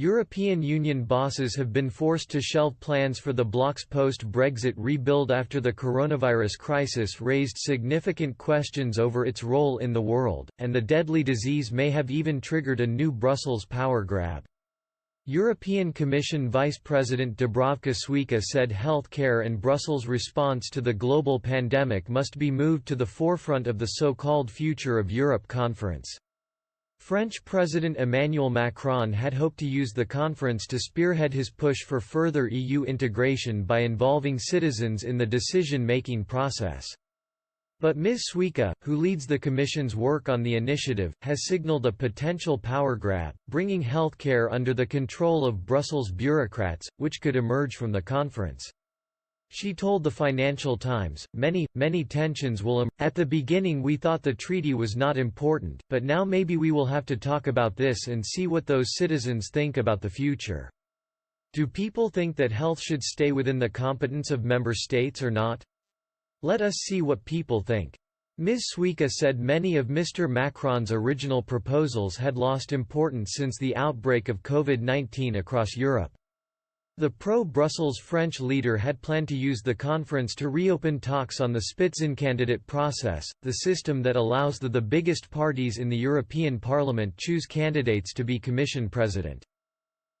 European Union bosses have been forced to shelve plans for the bloc's post-Brexit rebuild after the coronavirus crisis raised significant questions over its role in the world, and the deadly disease may have even triggered a new Brussels power grab. European Commission Vice President Dubravka Šuica said healthcare and Brussels' response to the global pandemic must be moved to the forefront of the so-called Future of Europe conference. French President Emmanuel Macron had hoped to use the conference to spearhead his push for further EU integration by involving citizens in the decision-making process. But Ms. Šuica, who leads the Commission's work on the initiative, has signaled a potential power grab, bringing healthcare under the control of Brussels bureaucrats, which could emerge from the conference. She told the Financial Times, many tensions will emerge. At the beginning we thought the treaty was not important, but now maybe we will have to talk about this and see what those citizens think about the future. Do people think that health should stay within the competence of member states or not? Let us see what people think. Ms. Šuica said many of Mr. Macron's original proposals had lost importance since the outbreak of COVID-19 across Europe. The pro-Brussels French leader had planned to use the conference to reopen talks on the Spitzencandidate process, the system that allows the biggest parties in the European Parliament choose candidates to be Commission President.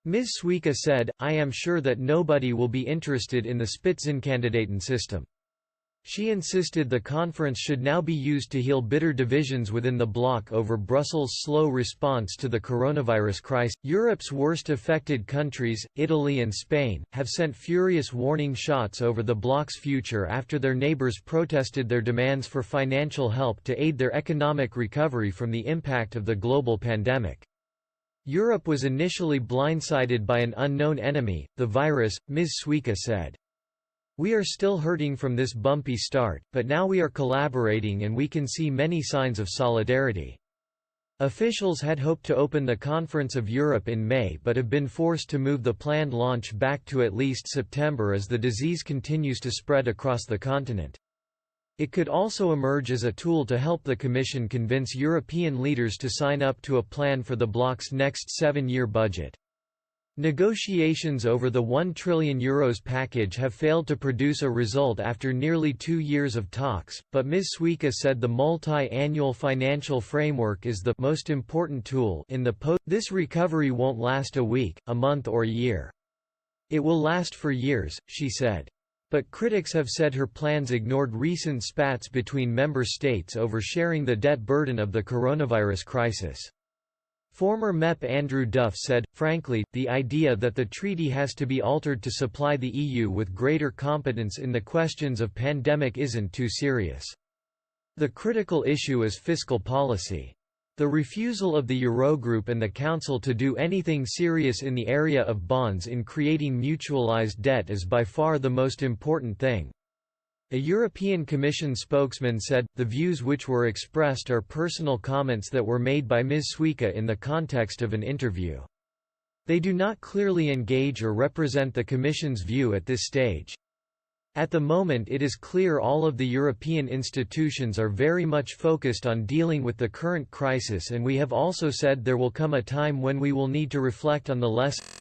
Ms. Šuica said, "I am sure that nobody will be interested in the Spitzenkandidaten system." She insisted the conference should now be used to heal bitter divisions within the bloc over Brussels' slow response to the coronavirus crisis. Europe's worst affected countries, Italy and Spain, have sent furious warning shots over the bloc's future after their neighbors protested their demands for financial help to aid their economic recovery from the impact of the global pandemic. Europe was initially blindsided by an unknown enemy, the virus, Ms. Šuica said. We are still hurting from this bumpy start, but now we are collaborating and we can see many signs of solidarity. Officials had hoped to open the Conference of Europe in May but have been forced to move the planned launch back to at least September as the disease continues to spread across the continent. It could also emerge as a tool to help the Commission convince European leaders to sign up to a plan for the bloc's next 7-year budget. Negotiations over the €1 trillion package have failed to produce a result after nearly 2 years of talks, but Ms. Šuica said the multi-annual financial framework is the most important tool in the This recovery won't last a week, a month or a year. It will last for years, she said. But critics have said her plans ignored recent spats between member states over sharing the debt burden of the coronavirus crisis. Former MEP Andrew Duff said, frankly, the idea that the treaty has to be altered to supply the EU with greater competence in the questions of pandemic isn't too serious. The critical issue is fiscal policy. The refusal of the Eurogroup and the Council to do anything serious in the area of bonds in creating mutualized debt is by far the most important thing. A European Commission spokesman said, the views which were expressed are personal comments that were made by Ms. Šuica in the context of an interview. They do not clearly engage or represent the Commission's view at this stage. At the moment it is clear all of the European institutions are very much focused on dealing with the current crisis, and we have also said there will come a time when we will need to reflect on the lessons